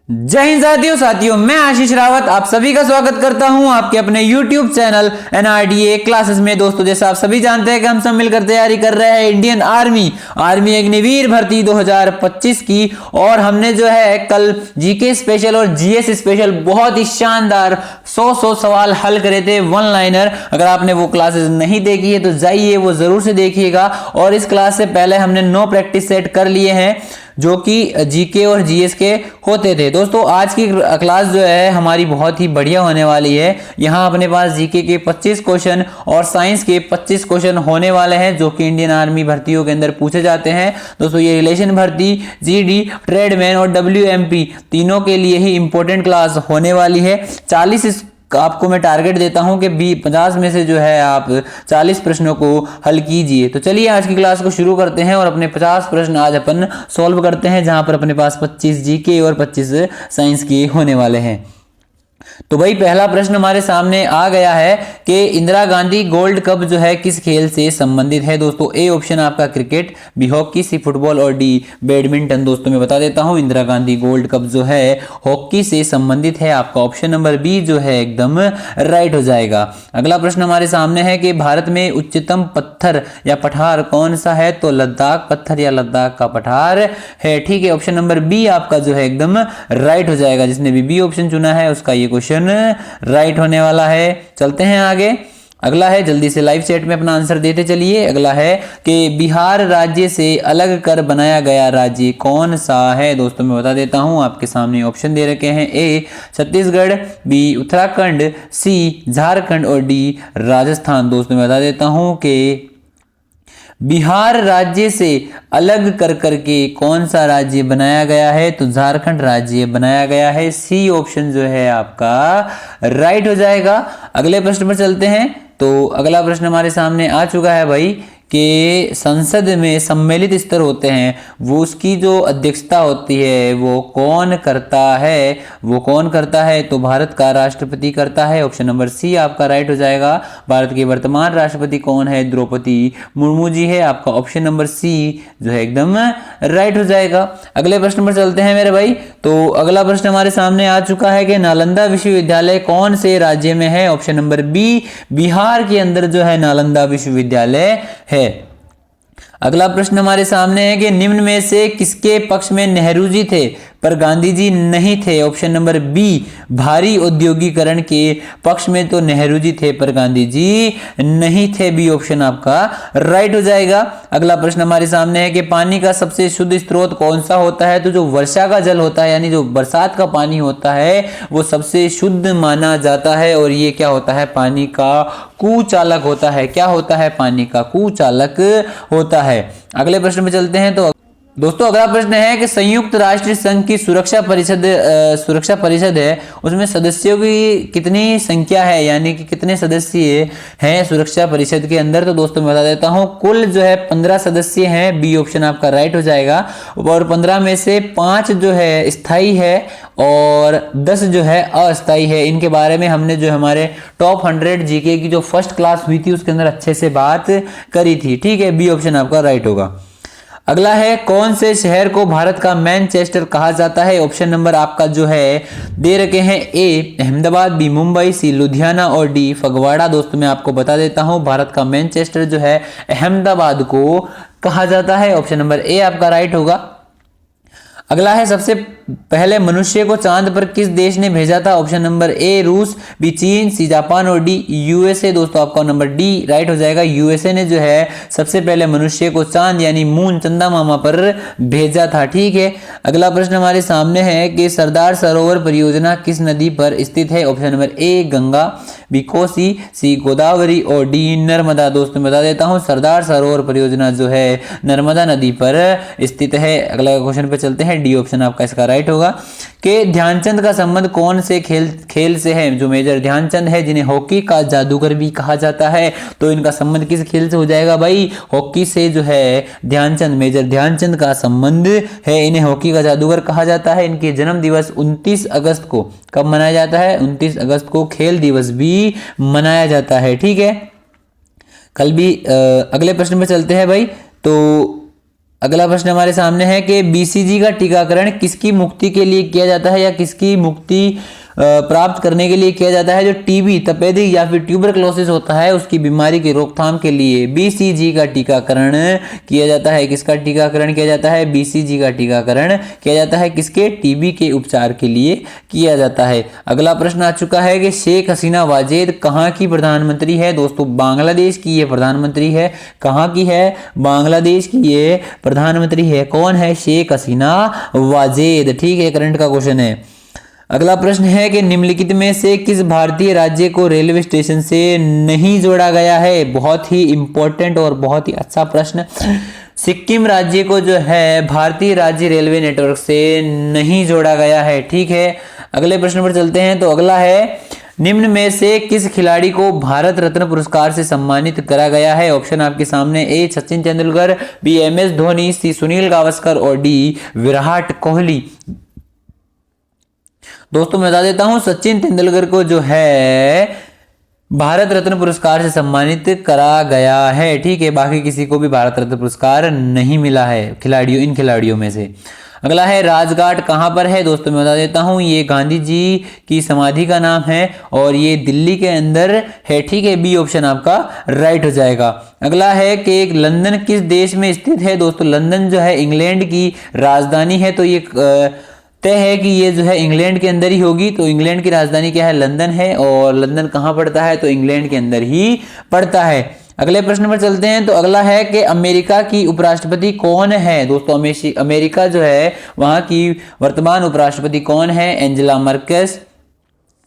जय हिंद साथियों मैं आशीष रावत आप सभी का स्वागत करता हूं आपके अपने YouTube चैनल NRDA क्लासेस में। दोस्तों जैसा आप सभी जानते हैं कि हम सब मिलकर तैयारी कर रहे हैं इंडियन आर्मी अग्निवीर भर्ती 2025 की। और हमने जो है कल जीके स्पेशल और जीएस स्पेशल बहुत ही शानदार 100 सवाल हल करे थे, वन लाइनर। अगर आपने वो क्लासेस नहीं देखी है तो जाइए वो जरूर से देखिएगा। और इस क्लास से पहले हमने 9 प्रैक्टिस सेट कर लिए हैं जो कि जीके और जीएस के होते थे। दोस्तों आज की क्लास जो है हमारी बहुत ही बढ़िया होने वाली है। यहाँ अपने पास जीके के 25 क्वेश्चन और साइंस के 25 क्वेश्चन होने वाले हैं जो कि इंडियन आर्मी भर्तियों के अंदर पूछे जाते हैं। दोस्तों ये रिलेशन भर्ती, जीडी, ट्रेडमैन और डब्ल्यूएमपी तीनों के लिए ही इंपॉर्टेंट क्लास होने वाली है। 40 आपको मैं टारगेट देता हूं कि 50 में से जो है आप 40 प्रश्नों को हल कीजिए। तो चलिए आज की क्लास को शुरू करते हैं और अपने 50 प्रश्न आज अपन सॉल्व करते हैं, जहां पर अपने पास 25 जीके और 25 साइंस के होने वाले हैं। तो भाई पहला प्रश्न हमारे सामने आ गया है कि इंदिरा गांधी गोल्ड कप जो है किस खेल से संबंधित है। दोस्तों ए ऑप्शन आपका cricket, B hockey, C football और डी बैडमिंटन। दोस्तों मैं बता देता हूं इंदिरा गांधी गोल्ड कप जो है हॉकी से संबंधित है। आपका ऑप्शन नंबर बी जो है एकदम राइट हो जाएगा। अगला प्रश्न हमारे सामने है कि भारत में उच्चतम पत्थर या पठार कौन सा है। तो लद्दाख पत्थर या लद्दाख का पठार है। ठीक है, ऑप्शन नंबर बी आपका जो है एकदम राइट हो जाएगा। जिसने भी बी ऑप्शन चुना है उसका ये क्वेश्चन राइट होने वाला है। चलते हैं आगे। अगला है, जल्दी से लाइव चैट में अपना आंसर देते चलिए। अगला है कि बिहार राज्य से अलग कर बनाया गया राज्य कौन सा है। दोस्तों मैं बता देता हूं, आपके सामने ऑप्शन दे रखे हैं। ए छत्तीसगढ़, बी उत्तराखंड, सी झारखंड और डी राजस्थान। दोस्तों मैं बता देता हूं कि बिहार राज्य से अलग कर करके कौन सा राज्य बनाया गया है। तो झारखंड राज्य बनाया गया है। सी ऑप्शन जो है आपका राइट हो जाएगा। अगले प्रश्न पर चलते हैं। तो अगला प्रश्न हमारे सामने आ चुका है भाई कि संसद में सम्मिलित स्तर होते हैं, वो उसकी जो अध्यक्षता होती है वो कौन करता है। वो कौन करता है। तो भारत का राष्ट्रपति करता है। ऑप्शन नंबर सी आपका राइट हो जाएगा। भारत के वर्तमान राष्ट्रपति कौन है। द्रौपदी मुर्मू जी है। आपका ऑप्शन नंबर सी जो है एकदम राइट हो जाएगा। अगले प्रश्न पर चलते हैं मेरे भाई। तो अगला प्रश्न हमारे सामने आ चुका है कि नालंदा विश्वविद्यालय कौन से राज्य में है। ऑप्शन नंबर बी बिहार के अंदर जो है नालंदा विश्वविद्यालय है। अगला प्रश्न हमारे सामने है कि निम्न में से किसके पक्ष में नेहरू जी थे पर गांधी जी नहीं थे। ऑप्शन नंबर बी भारी औद्योगिकरण के पक्ष में तो नेहरू जी थे पर गांधी जी नहीं थे। बी ऑप्शन आपका राइट हो जाएगा। अगला प्रश्न हमारे सामने है कि पानी का सबसे शुद्ध स्रोत कौन सा होता है। तो जो वर्षा का जल होता है यानी जो बरसात का पानी होता है वो सबसे शुद्ध माना जाता है। और ये क्या होता है, पानी का कुचालक होता है। क्या होता है, पानी का कुचालक होता है। अगले प्रश्न में चलते हैं। तो दोस्तों अगला प्रश्न है कि संयुक्त राष्ट्र संघ की सुरक्षा परिषद है, उसमें सदस्यों की कितनी संख्या है, यानी कि कितने सदस्य हैं सुरक्षा परिषद के अंदर। तो दोस्तों मैं बता देता हूं कुल जो है 15 सदस्य हैं। बी ऑप्शन आपका राइट हो जाएगा। और 15 में से 5 जो है स्थायी है और 10 जो है अस्थायी है। इनके बारे में हमने जो हमारे टॉप 100 जीके की जो फर्स्ट क्लास हुई थी उसके अंदर अच्छे से बात करी थी। ठीक है, बी ऑप्शन आपका राइट होगा। अगला है, कौन से शहर को भारत का मैनचेस्टर कहा जाता है। ऑप्शन नंबर आपका जो है दे रखे हैं। ए अहमदाबाद, बी मुंबई, सी लुधियाना और डी फगवाड़ा। दोस्तों मैं आपको बता देता हूं भारत का मैनचेस्टर जो है अहमदाबाद को कहा जाता है। ऑप्शन नंबर ए आपका राइट होगा। अगला है, सबसे पहले मनुष्य को चांद पर किस देश ने भेजा था। ऑप्शन नंबर ए रूस, बी चीन, सी जापान और डी यूएसए। दोस्तों आपका नंबर डी राइट हो जाएगा। यूएसए ने जो है सबसे पहले मनुष्य को चांद यानी मून, चंदा मामा पर भेजा था। ठीक है, अगला प्रश्न हमारे सामने है कि सरदार सरोवर परियोजना किस नदी पर स्थित है। Option number A Ganga, B Kosi, C Godavari और डी नर्मदा। दोस्तों बता देता हूं सरदार सरोवर परियोजना जो है नर्मदा नदी पर स्थित है। अगला क्वेश्चन पे चलते हैं। डी ऑप्शन आपका इसका राइट होगा कि ध्यानचंद का संबंध कौन से खेल से है। जो मेजर ध्यानचंद है जिन्हें हॉकी का जादूगर भी कहा जाता है, तो इनका संबंध किस खेल से हो जाएगा भाई। हॉकी से जो है ध्यानचंद, मेजर ध्यानचंद का संबंध है। इन्हें हॉकी का जादूगर कहा जाता है। इनके जन्म दिवस 29 अगस्त को कब मनाया जाता है। 29 अगस्त को खेल दिवस भी मनाया जाता है। ठीक है, कल भी अगले प्रश्न में चलते हैं भाई। तो अगला प्रश्न हमारे सामने है कि बीसीजी का टीकाकरण किसकी मुक्ति के लिए किया जाता है या किसकी मुक्ति प्राप्त करने के लिए किया जाता है। जो टीबी, तपेदिक या फिर ट्यूबरक्लोसिस होता है उसकी बीमारी की रोकथाम के लिए बीसीजी का टीकाकरण किया जाता है। किसका टीकाकरण किया जाता है? बीसीजी का टीकाकरण किया जाता है। किसके? टीबी के उपचार के लिए किया जाता है। अगला प्रश्न आ चुका है कि शेख हसीना वाजेद कहाँ की प्रधानमंत्री है। दोस्तों बांग्लादेश की ये प्रधानमंत्री है। कहाँ की है? बांग्लादेश की ये प्रधानमंत्री है। कौन है? शेख हसीना वाजेद। ठीक है, करंट का क्वेश्चन है। अगला प्रश्न है कि निम्नलिखित में से किस भारतीय राज्य को रेलवे स्टेशन से नहीं जोड़ा गया है। बहुत ही इंपॉर्टेंट और बहुत ही अच्छा प्रश्न। सिक्किम राज्य को जो है भारतीय राज्य रेलवे नेटवर्क से नहीं जोड़ा गया है। ठीक है, अगले प्रश्न पर चलते हैं। तो अगला है, निम्न में से किस खिलाड़ी को भारत रत्न पुरस्कार से सम्मानित करा गया है। ऑप्शन आपके सामने, A Sachin Tendulkar, B M S Dhoni, C Sunil Gavaskar और डी विराट कोहली। दोस्तों मैं बता देता हूं, सचिन तेंदुलकर को जो है भारत रत्न पुरस्कार से सम्मानित करा गया है। ठीक है, बाकी किसी को भी भारत रत्न पुरस्कार नहीं मिला है इन खिलाड़ियों में से। अगला है, राजघाट कहां पर है। दोस्तों मैं बता देता हूं, ये गांधी जी की समाधि का नाम है और ये दिल्ली के अंदर है। ठीक है, बी ऑप्शन आपका राइट हो जाएगा। अगला है कि लंदन किस देश में स्थित है। दोस्तों लंदन जो है इंग्लैंड की राजधानी है, तो ये तय है कि ये जो है इंग्लैंड के अंदर ही होगी। तो इंग्लैंड की राजधानी क्या है? लंदन है। और लंदन कहाँ पड़ता है? तो इंग्लैंड के अंदर ही पड़ता है। अगले प्रश्न पर चलते हैं। तो अगला है कि अमेरिका की उपराष्ट्रपति कौन है। दोस्तों अमेरिका जो है वहां की वर्तमान उपराष्ट्रपति कौन है? एंजेला मर्केल,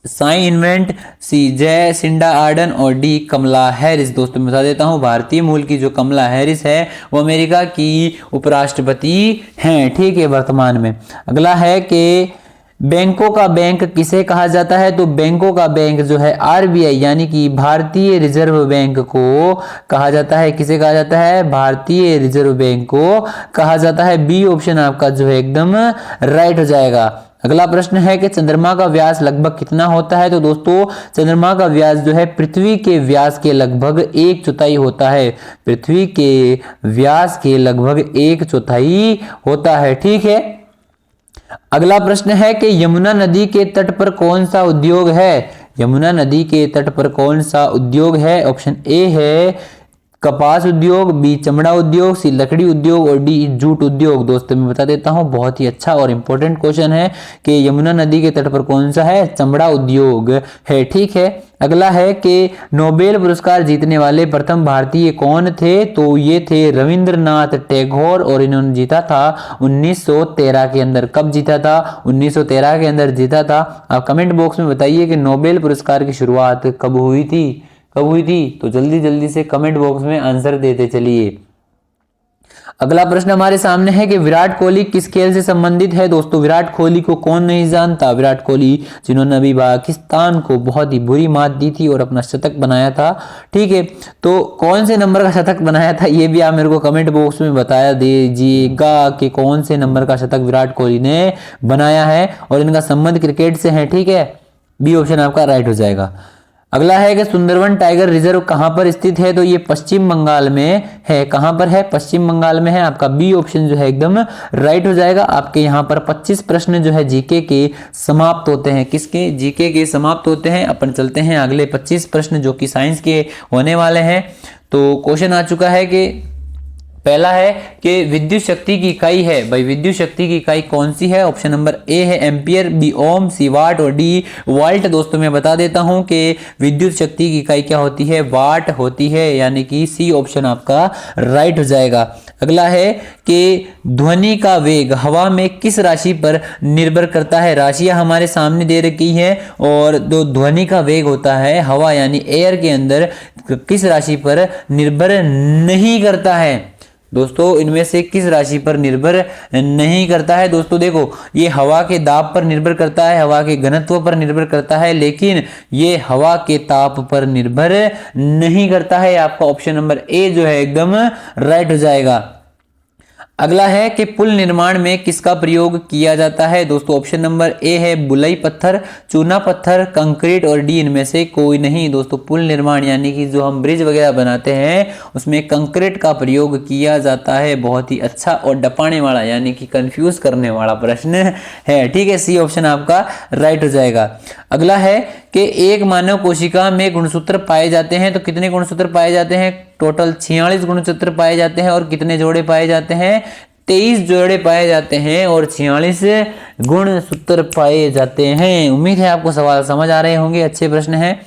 साई इन्वेंट, सी जय सिंडा आर्डन और डी कमला हैरिस। दोस्तों मैं बता देता हूं, भारतीय मूल की जो कमला हैरिस है वो अमेरिका की उपराष्ट्रपति हैं। ठीक है, वर्तमान में। अगला है कि बैंकों का बैंक किसे कहा जाता है। तो बैंकों का बैंक जो है आरबीआई यानी कि भारतीय रिजर्व बैंक को कहा जाता है। किसे कहा जाता है? भारतीय रिजर्व बैंक को कहा जाता है। बी ऑप्शन आपका जो है एकदम राइट हो जाएगा। अगला प्रश्न है कि चंद्रमा का व्यास लगभग कितना होता है। तो दोस्तों चंद्रमा का व्यास जो है पृथ्वी के व्यास के लगभग 1/4 होता है। पृथ्वी के व्यास के लगभग 1/4 होता है। ठीक है, अगला प्रश्न है कि यमुना नदी के तट पर कौन सा उद्योग है। यमुना नदी के तट पर कौन सा उद्योग है। ऑप्शन ए है कपास उद्योग, बी चमड़ा उद्योग, सी लकड़ी उद्योग और डी जूट उद्योग। दोस्तों मैं बता देता हूं, बहुत ही अच्छा और इंपॉर्टेंट क्वेश्चन है कि यमुना नदी के तट पर कौन सा है? चमड़ा उद्योग है। ठीक है, अगला है कि नोबेल पुरस्कार जीतने वाले प्रथम भारतीय कौन थे। तो ये थे रविंद्रनाथ टैगोर और इन्होंने जीता था 1913 के अंदर। कब जीता था? 1913 के अंदर जीता था। आप कमेंट बॉक्स में बताइए कि नोबेल पुरस्कार की शुरुआत कब हुई थी। तो जल्दी जल्दी से कमेंट बॉक्स में आंसर देते चलिए। अगला प्रश्न हमारे सामने है कि विराट कोहली किस खेल से संबंधित है। दोस्तों विराट कोहली को कौन नहीं जानता। विराट कोहली जिन्होंने अभी पाकिस्तान को बहुत ही बुरी मात दी थी और अपना शतक बनाया था। ठीक है, तो कौन से नंबर का शतक बनाया था ये भी आप मेरे को कमेंट बॉक्स में बताया दीजिएगा कि कौन से नंबर का शतक विराट कोहली ने बनाया है और इनका संबंध क्रिकेट से है। ठीक है, बी ऑप्शन आपका राइट हो जाएगा। अगला है कि सुंदरवन टाइगर रिजर्व कहां पर स्थित है। तो ये पश्चिम बंगाल में है। कहां पर है? पश्चिम बंगाल में है। आपका बी ऑप्शन जो है एकदम राइट हो जाएगा। आपके यहां पर 25 प्रश्न जो है जीके के समाप्त होते हैं। किसके? जीके के समाप्त होते हैं। अपन चलते हैं अगले 25 प्रश्न जो कि साइंस के होने वाले हैं। तो क्वेश्चन आ चुका है कि पहला है कि विद्युत शक्ति की इकाई है। भाई विद्युत शक्ति की इकाई कौन सी है? ऑप्शन नंबर ए है एम्पियर, बी ओम, सी वाट और डी वोल्ट। दोस्तों मैं बता देता हूं कि विद्युत शक्ति की इकाई क्या होती है? वाट होती है, यानी कि सी ऑप्शन आपका राइट हो जाएगा। अगला है कि ध्वनि का वेग हवा में किस राशि पर निर्भर करता है। राशियां हमारे सामने दे रखी है और जो ध्वनि का वेग होता है हवा यानी एयर के अंदर किस राशि पर निर्भर नहीं करता है। दोस्तों इनमें से किस राशि पर निर्भर नहीं करता है। दोस्तों देखो, ये हवा के दाब पर निर्भर करता है, हवा के घनत्व पर निर्भर करता है, लेकिन ये हवा के ताप पर निर्भर नहीं करता है। आपका ऑप्शन नंबर ए जो है एकदम राइट हो जाएगा। अगला है कि पुल निर्माण में किसका प्रयोग किया जाता है। दोस्तों ऑप्शन नंबर ए है बुलई पत्थर, चूना पत्थर, कंक्रीट और डी इनमें से कोई नहीं। दोस्तों पुल निर्माण यानी कि जो हम ब्रिज वगैरह बनाते हैं उसमें कंक्रीट का प्रयोग किया जाता है। बहुत ही अच्छा और डपाने वाला यानी कि कंफ्यूज करने वाला प्रश्न है। ठीक है, सी ऑप्शन आपका राइट हो जाएगा। अगला है कि एक मानव कोशिका में गुणसूत्र पाए जाते हैं, तो कितने गुणसूत्र पाए जाते हैं। टोटल 46 गुणसूत्र पाए जाते हैं। और कितने जोड़े पाए जाते हैं, 23 जोड़े पाए जाते हैं और 46 गुणसूत्र पाए जाते हैं। उम्मीद है आपको सवाल समझ आ रहे होंगे, अच्छे प्रश्न हैं।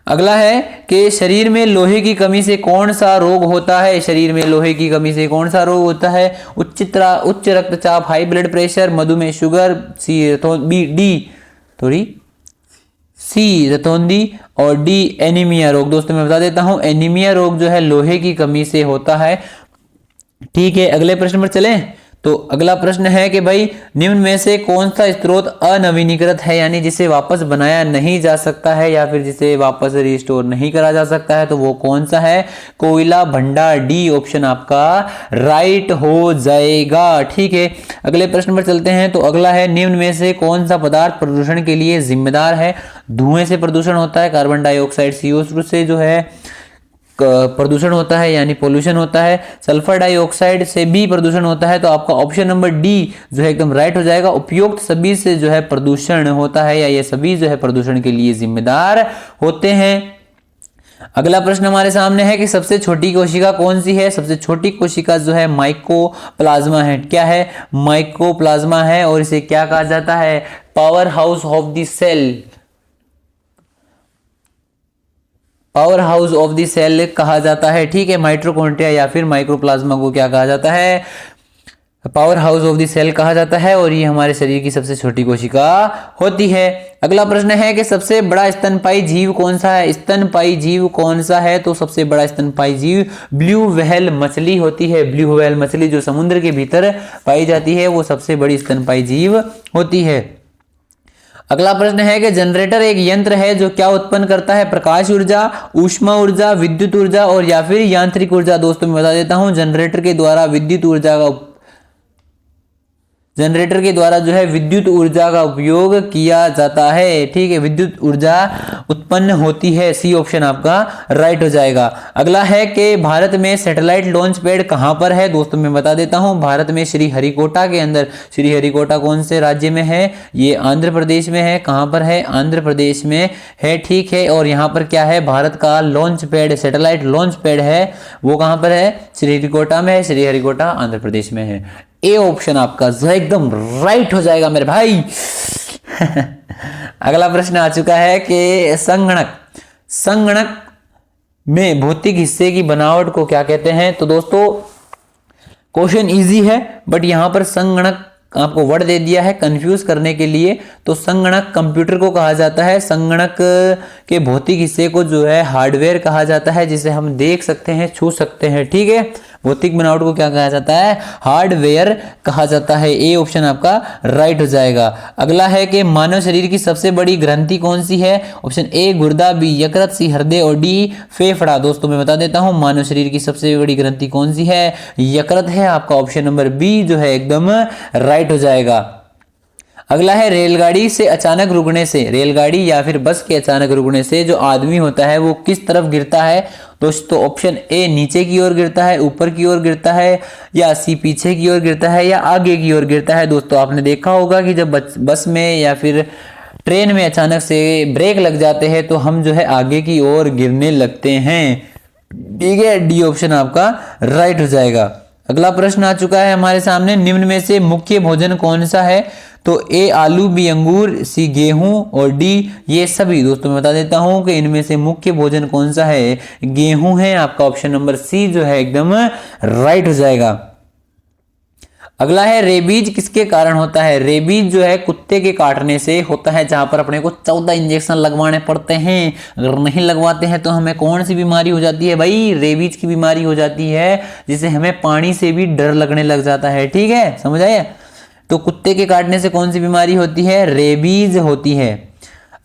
अगला है कि शरीर में लोहे की कमी से कौन सा रोग होता है। शरीर में लोहे की कमी से कौन सा रोग होता है। उच्च रक्तचाप, हाई ब्लड प्रेशर, मधुमेह, शुगर, सी रतौंधी और डी एनीमिया रोग। दोस्तों मैं बता देता हूं, एनीमिया रोग जो है लोहे की कमी से होता है। ठीक है, अगले प्रश्न पर चलें। तो अगला प्रश्न है कि भाई निम्न में से कौन सा स्रोत अनवीनीकृत है, यानी जिसे वापस बनाया नहीं जा सकता है या फिर जिसे वापस रिस्टोर नहीं करा जा सकता है, तो वो कौन सा है। कोयला भंडार, डी ऑप्शन आपका राइट हो जाएगा। ठीक है, अगले प्रश्न पर चलते हैं। तो अगला है निम्न में से कौन सा पदार्थ प्रदूषण के लिए जिम्मेदार है। धुएं से प्रदूषण होता है, कार्बन डाइऑक्साइड CO2 से जो है प्रदूषण होता है यानी पोल्यूशन होता है। सल्फर डाइऑक्साइड से भी प्रदूषण होता है, तो आपका ऑप्शन नंबर डी जो है एकदम राइट हो जाएगा। उपयुक्त सभी से जो है प्रदूषण होता है या ये सभी जो है प्रदूषण के लिए जिम्मेदार होते हैं। अगला प्रश्न हमारे सामने है कि सबसे छोटी कोशिका कौन सी है। सबसे छोटी कोशिका जो है माइकोप्लाज्मा है। क्या है, माइकोप्लाज्मा है। और इसे क्या कहा जाता है, power house of the cell, power house of the cell कहा जाता है। ठीक है, माइटोकॉन्ड्रिया या फिर माइक्रोप्लाज्मा को क्या कहा जाता है, power house of the cell कहा जाता है। और ये हमारे शरीर की सबसे छोटी कोशिका होती है। अगला प्रश्न है कि सबसे बड़ा स्तनपायी जीव कौन सा है। स्तनपायी जीव कौन सा है, तो सबसे बड़ा स्तनपायी जीव ब्लू व्हेल मछली होती है। ब्लू व्हेल मछली जो समुद्र के भीतर पाई जाती है वो सबसे बड़ी स्तनपायी जीव होती है। अगला प्रश्न है कि जनरेटर एक यंत्र है जो क्या उत्पन्न करता है। प्रकाश ऊर्जा, ऊष्मा ऊर्जा, विद्युत ऊर्जा और या फिर यांत्रिक ऊर्जा। दोस्तों मैं बता देता हूं, जनरेटर के द्वारा जो है विद्युत ऊर्जा का उपयोग किया जाता है। ठीक है, विद्युत ऊर्जा उत्पन्न होती है। सी ऑप्शन आपका राइट हो जाएगा। अगला है कि भारत में सैटेलाइट लॉन्च पैड कहां पर है। दोस्तों मैं बता देता हूं, भारत में श्रीहरिकोटा के अंदर। श्रीहरिकोटा कौन से राज्य में है, ये आंध्र प्रदेश में है। कहां पर है, आंध्र प्रदेश में है। ठीक है, और यहां पर क्या है, भारत का launch pad, satellite launch pad है, वो कहां पर है, श्रीहरिकोटा में है। श्रीहरिकोटा आंध्र प्रदेश में है। ए ऑप्शन आपका जो एकदम राइट हो जाएगा मेरे भाई। अगला प्रश्न आ चुका है कि संगणक में भौतिक हिस्से की बनावट को क्या कहते हैं। तो दोस्तों क्वेश्चन इजी है, बट यहां पर संगणक आपको वर्ड दे दिया है कंफ्यूज करने के लिए। तो संगणक कंप्यूटर को कहा जाता है। संगणक के भौतिक हिस्से को जो है हार्डवेयर कहा जाता है, जिसे हम देख सकते हैं, छू सकते हैं। ठीक है, भौतिक बनावट को क्या कहा जाता है, हार्डवेयर कहा जाता है। ए ऑप्शन आपका राइट हो जाएगा। अगला है कि मानव शरीर की सबसे बड़ी ग्रंथि कौन सी है। ऑप्शन ए गुर्दा, बी यकृत, सी हृदय और डी फेफड़ा। दोस्तों मैं बता देता हूं, मानव शरीर की सबसे बड़ी ग्रंथि कौन सी है, यकृत है। आपका ऑप्शन नंबर बी जो है एकदम राइट हो जाएगा। अगला है रेलगाड़ी से अचानक रुकने से, रेलगाड़ी या फिर बस के अचानक रुकने से जो आदमी होता है वो किस तरफ गिरता है। दोस्तों ऑप्शन ए नीचे की ओर गिरता है, ऊपर की ओर गिरता है, या सी पीछे की ओर गिरता है, या आगे की ओर गिरता है। दोस्तों आपने देखा होगा कि जब बस में या फिर ट्रेन में अचानक से ब्रेक लग जाते हैं तो हम जो है आगे की ओर गिरने लगते हैं। ठीक है, डी ऑप्शन आपका राइट हो जाएगा। अगला प्रश्न आ चुका है हमारे सामने, निम्न में से मुख्य भोजन कौन सा है। तो ए आलू, बी अंगूर, सी गेहूं और डी ये सभी। दोस्तों मैं बता देता हूं कि इनमें से मुख्य भोजन कौन सा है, गेहूं है। आपका ऑप्शन नंबर सी जो है एकदम राइट हो जाएगा। अगला है रेबीज किसके कारण होता है। रेबीज जो है कुत्ते के काटने से होता है, जहां पर अपने को 14 इंजेक्शन लगवाने पड़ते हैं। अगर नहीं लगवाते हैं तो हमें कौन सी बीमारी हो जाती है भाई, रेबीज की बीमारी हो जाती है, जिसे हमें पानी से भी डर लगने लग जाता है। ठीक है, समझ आया। तो कुत्ते के काटने से कौन सी बीमारी होती है, रेबीज होती है।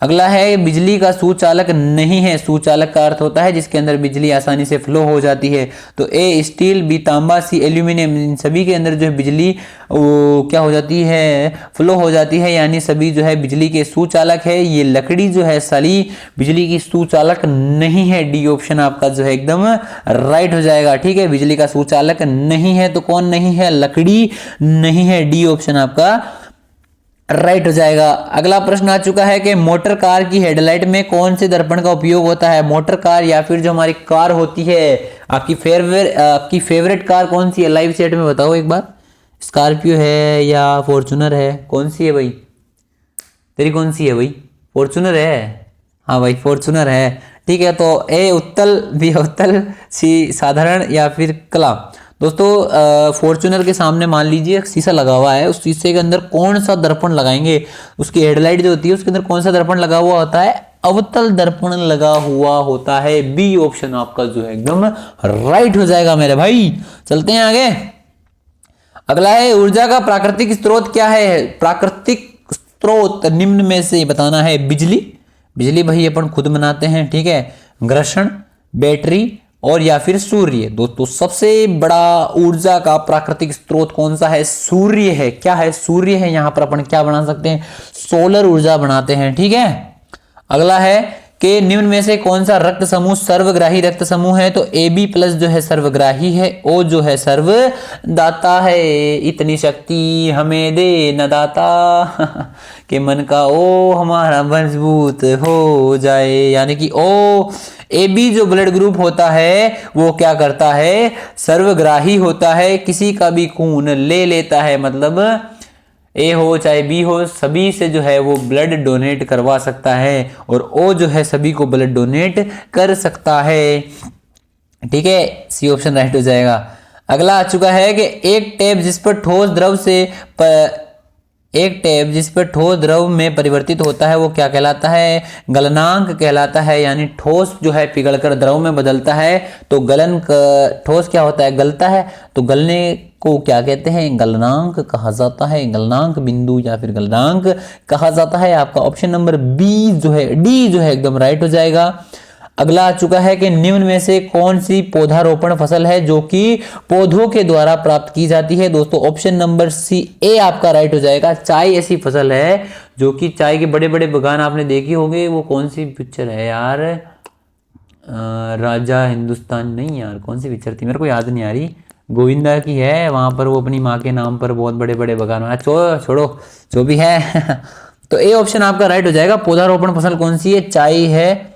अगला है बिजली का सुचालक नहीं है। सुचालक का अर्थ होता है जिसके अंदर बिजली आसानी से फ्लो हो जाती है। तो ए स्टील, बी तांबा, सी एल्यूमिनियम, इन सभी के अंदर जो है बिजली वो क्या हो जाती है, फ्लो हो जाती है, यानी सभी जो है बिजली के सुचालक है। ये लकड़ी जो है साली बिजली की सुचालक नहीं है। डी ऑप्शन आपका जो है एकदम राइट हो जाएगा। ठीक है, बिजली का सुचालक नहीं है तो कौन नहीं है, लकड़ी नहीं है। डी ऑप्शन आपका राइट हो जाएगा। अगला प्रश्न आ चुका है कि मोटर कार की हेडलाइट में कौन से दर्पण का उपयोग होता है। मोटर कार या फिर जो हमारी कार होती है, आपकी फेवरेट कार कौन सी है, लाइव चैट में बताओ एक बार। स्कॉर्पियो है या फॉर्च्यूनर है, कौन सी है भाई, तेरी कौन सी है भाई, फॉर्च्यूनर है। हाँ भाई फॉर्च्यूनर है। ठीक है, तो ए उत्तल, बी अवतल, सी साधारण या फिर कला। दोस्तों फॉर्च्यूनर के सामने मान लीजिए एक शीशा लगा हुआ है, उस शीशे के अंदर कौन सा दर्पण लगाएंगे, उसकी हेडलाइट जो होती है उसके अंदर कौन सा दर्पण लगा हुआ होता है, अवतल दर्पण लगा हुआ होता है। बी ऑप्शन आपका जो है एकदम राइट हो जाएगा मेरे भाई। चलते हैं आगे। अगला है ऊर्जा का प्राकृतिक स्रोत क्या है। प्राकृतिक स्रोत निम्न में से बताना है। बिजली, बिजली भाई अपन खुद बनाते हैं। ठीक है, घर्षण, बैटरी और या फिर सूर्य। दोस्तों सबसे बड़ा ऊर्जा का प्राकृतिक स्रोत कौन सा है, सूर्य है। क्या है, सूर्य है। यहां पर अपन क्या बना सकते हैं, सोलर ऊर्जा बनाते हैं। ठीक है, अगला है कि निम्न में से कौन सा रक्त समूह सर्वग्राही रक्त समूह है। तो ए बी प्लस जो है सर्वग्राही है, ओ जो है सर्वदाता है। इतनी शक्ति हमें दे न दाता कि मन का ओ हमारा मजबूत हो जाए, यानी कि ओ ए बी जो ब्लड ग्रुप होता है वो क्या करता है, सर्वग्राही होता है, किसी का भी खून ले लेता है। मतलब ए हो चाहे बी हो, सभी से जो है वो ब्लड डोनेट करवा सकता है, और ओ जो है सभी को ब्लड डोनेट कर सकता है। ठीक है, सी ऑप्शन राइट हो जाएगा। अगला आ चुका है कि एक टैब जिस पर ठोस द्रव में परिवर्तित होता है वो क्या कहलाता है, गलनांक कहलाता है। यानी ठोस जो है पिघलकर द्रव में बदलता है तो ठोस क्या होता है, गलता है, तो गलने को क्या कहते हैं, गलनांक कहा जाता है। गलनांक बिंदु या फिर गलनांक कहा जाता है। आपका ऑप्शन नंबर बी जो है, डी जो है एकदम राइट हो जाएगा। अगला आ चुका है कि निम्न में से कौन सी पौधारोपण फसल है जो कि पौधों के द्वारा प्राप्त की जाती है। दोस्तों ऑप्शन नंबर सी ए आपका राइट हो जाएगा। चाय ऐसी फसल है जो कि चाय के बड़े बड़े बागान आपने देखे होंगे। वो कौन सी पिक्चर है यार, राजा हिंदुस्तान नहीं यार, कौन सी पिक्चर थी मेरे को याद नहीं आ रही, गोविंदा की है। वहां पर वो अपनी माँ के नाम पर बहुत बड़े बड़े बागान बनाया। छोड़ो जो भी है तो ए ऑप्शन आपका राइट हो जाएगा। पौधारोपण फसल कौन सी है, चाय है।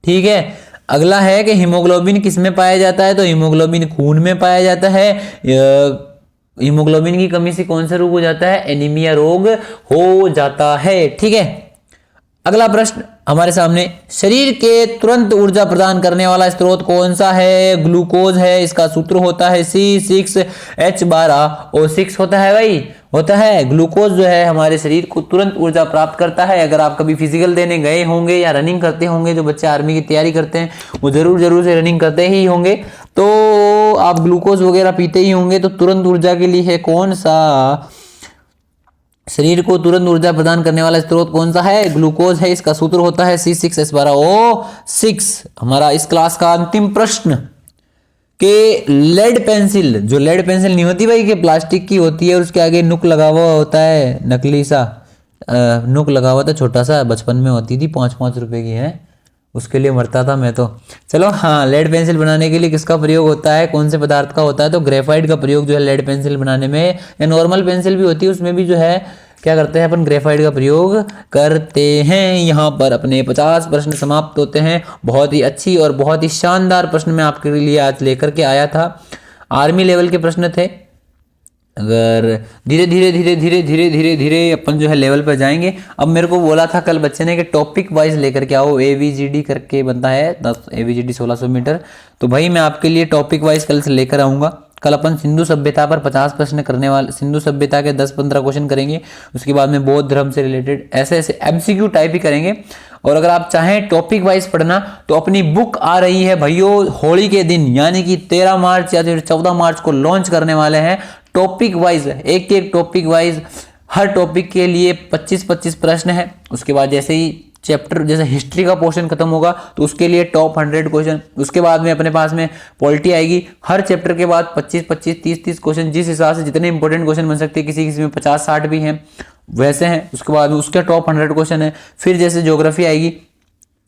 ठीक है, अगला है कि हीमोग्लोबिन किस में पाया जाता है। तो हीमोग्लोबिन खून में पाया जाता है। हीमोग्लोबिन की कमी से कौन सा रोग हो जाता है, एनीमिया रोग हो जाता है। ठीक है, अगला प्रश्न हमारे सामने, शरीर के तुरंत ऊर्जा प्रदान करने वाला स्रोत कौन सा है, ग्लूकोज है। इसका सूत्र होता है C6H12O6 होता है भाई, होता है। ग्लूकोज जो है हमारे शरीर को तुरंत ऊर्जा प्राप्त करता है। अगर आप कभी फिजिकल देने गए होंगे या रनिंग करते होंगे, जो बच्चे आर्मी की तैयारी करते हैं वो जरूर से रनिंग करते ही होंगे, तो आप ग्लूकोज वगैरह पीते ही होंगे। तो तुरंत ऊर्जा के लिए है कौन सा, शरीर को तुरंत ऊर्जा प्रदान करने वाला स्रोत कौन सा है, ग्लूकोज है। इसका सूत्र होता है C6H12O6। हमारा इस क्लास का अंतिम प्रश्न के लेड पेंसिल, जो लेड पेंसिल नहीं होती भाई, के प्लास्टिक की होती है और उसके आगे नुक लगा हुआ होता है, नकली सा नुक लगा हुआ था, छोटा सा, बचपन में होती थी, 5-5 रुपए की है, उसके लिए मरता था मैं तो। चलो हाँ, लेड पेंसिल बनाने के लिए किसका प्रयोग होता है, कौन से पदार्थ का होता है, तो ग्रेफाइट का प्रयोग जो है लेड पेंसिल बनाने में, या नॉर्मल पेंसिल भी होती है उसमें भी जो है क्या करते हैं अपन, ग्रेफाइट का प्रयोग करते हैं। यहाँ पर अपने 50 प्रश्न समाप्त होते हैं। बहुत ही अच्छी और बहुत ही शानदार प्रश्न मैं आपके लिए आज लेकर के आया था। आर्मी लेवल के प्रश्न थे। अगर धीरे धीरे अपन जो है लेवल पर जाएंगे। अब मेरे को बोला था कल बच्चे ने कि टॉपिक वाइज लेकर के आओ, ABGD करके बनता है 10 ABGD 1600 मीटर। तो भाई मैं आपके लिए टॉपिक वाइज कल से लेकर आऊँगा। कल अपन सिंधु सभ्यता पर 50 प्रश्न करने वाले, सिंधु सभ्यता के 10-15 क्वेश्चन करेंगे। उसके बाद में बौद्ध धर्म से रिलेटेड ऐसे MCQ टाइप ही करेंगे। और अगर आप चाहें टॉपिक वाइज पढ़ना तो अपनी बुक आ रही है भाइयों, होली के दिन यानी कि 13 मार्च या फिर 14 मार्च को लॉन्च करने वाले हैं। टॉपिक वाइज एक टॉपिक वाइज, हर टॉपिक के लिए 25-25 प्रश्न है। उसके बाद जैसे ही चैप्टर जैसे हिस्ट्री का पोर्शन खत्म होगा तो उसके लिए टॉप 100 क्वेश्चन, उसके बाद में अपने पास में पॉलिटी आएगी, हर चैप्टर के बाद 25-25 30-30 क्वेश्न, जिस हिसाब से जितने इंपॉर्टेंट क्वेश्चन बन सकते हैं, किसी किसी में 50-60 भी हैं वैसे हैं। उसके बाद में उसके टॉप 100 क्वेश्चन है। फिर जैसे ज्योग्राफी आएगी,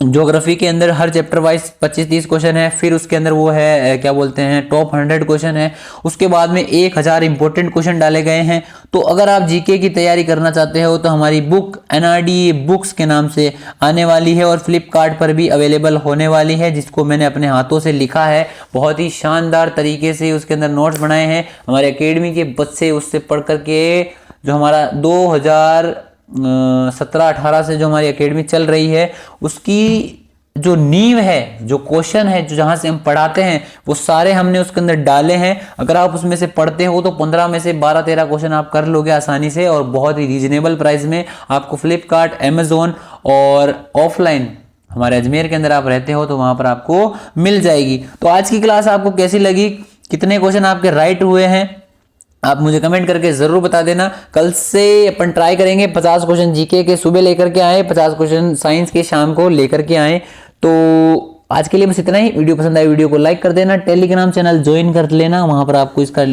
ज्योग्राफी के अंदर हर चैप्टर वाइज 25-30 क्वेश्चन है, फिर उसके अंदर वो है क्या बोलते हैं टॉप 100 क्वेश्चन है। उसके बाद में 1000 इंपॉर्टेंट क्वेश्चन डाले गए हैं। तो अगर आप जीके की तैयारी करना चाहते हो तो हमारी बुक एनआरडीए बुक्स के नाम से आने वाली है और फ्लिपकार्ट पर भी अवेलेबल होने वाली है, जिसको मैंने अपने हाथों से लिखा है, बहुत ही शानदार तरीके से उसके अंदर नोट्स बनाए हैं। हमारे अकेडमी के बच्चे उससे पढ़ करके, जो हमारा 2017-18 से जो हमारी एकेडमी चल रही है उसकी जो नींव है, जो क्वेश्चन है, जो जहां से हम पढ़ाते हैं वो सारे हमने उसके अंदर डाले हैं। अगर आप उसमें से पढ़ते हो तो 15 में से 12-13 क्वेश्चन आप कर लोगे आसानी से, और बहुत ही रीजनेबल प्राइस में आपको फ्लिपकार्ट, अमेजोन और ऑफलाइन हमारे अजमेर के अंदर आप रहते हो तो वहां पर आपको मिल जाएगी। तो आज की क्लास आपको कैसी लगी, कितने क्वेश्चन आपके राइट हुए हैं, आप मुझे कमेंट करके जरूर बता देना। कल से अपन ट्राई करेंगे 50 क्वेश्चन जीके के सुबह लेकर के आए, 50 क्वेश्चन साइंस के शाम को लेकर के आए। तो आज के लिए बस इतना ही। वीडियो पसंद आए वीडियो को लाइक कर देना, टेलीग्राम चैनल ज्वाइन कर लेना, वहां पर आपको इसका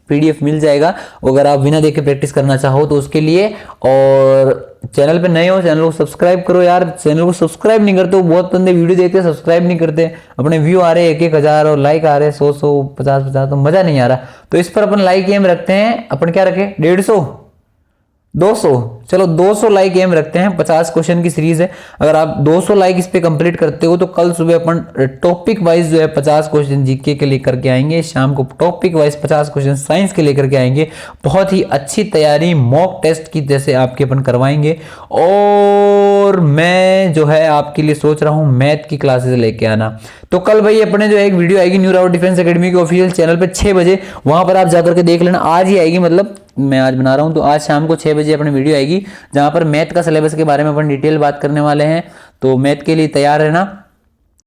पीडीएफ मिल जाएगा अगर आप बिना देखे प्रैक्टिस करना चाहो तो उसके लिए। और चैनल पे नए हो चैनल को सब्सक्राइब करो यार, चैनल को सब्सक्राइब नहीं करते हो, बहुत बंदे वीडियो देखते हैं सब्सक्राइब नहीं करते, अपने व्यू आ रहे 1-1000 और लाइक आ रहे 100-100 50-50, तो मजा नहीं आ रहा। तो इस पर अपन लाइक एम रखते हैं, अपन क्या रखें 150 200, चलो 200 लाइक एम रखते हैं। 50 क्वेश्चन की सीरीज है, अगर आप 200 लाइक इस पे कंप्लीट करते हो तो कल सुबह अपन टॉपिक वाइज जो है 50 क्वेश्चन जीके के लेकर के आएंगे, शाम को टॉपिक वाइज 50 क्वेश्चन साइंस के लेकर के आएंगे। बहुत ही अच्छी तैयारी मॉक टेस्ट की जैसे आपके अपन करवाएंगे। और मैं जो है आपके लिए सोच रहा हूँ मैथ की क्लासेस लेके आना। तो कल भाई अपने जो एक वीडियो आएगी न्यू राउट डिफेंस एकेडमी के ऑफिशियल चैनल पे 6 बजे, वहां पर आप जाकर के देख लेना। आज ही आएगी, मतलब मैं आज बना रहा हूं तो आज शाम को 6 बजे अपनी वीडियो आएगी, जहां पर मैथ का सिलेबस के बारे में अपन डिटेल बात करने वाले हैं। तो मैथ के लिए तैयार रहना।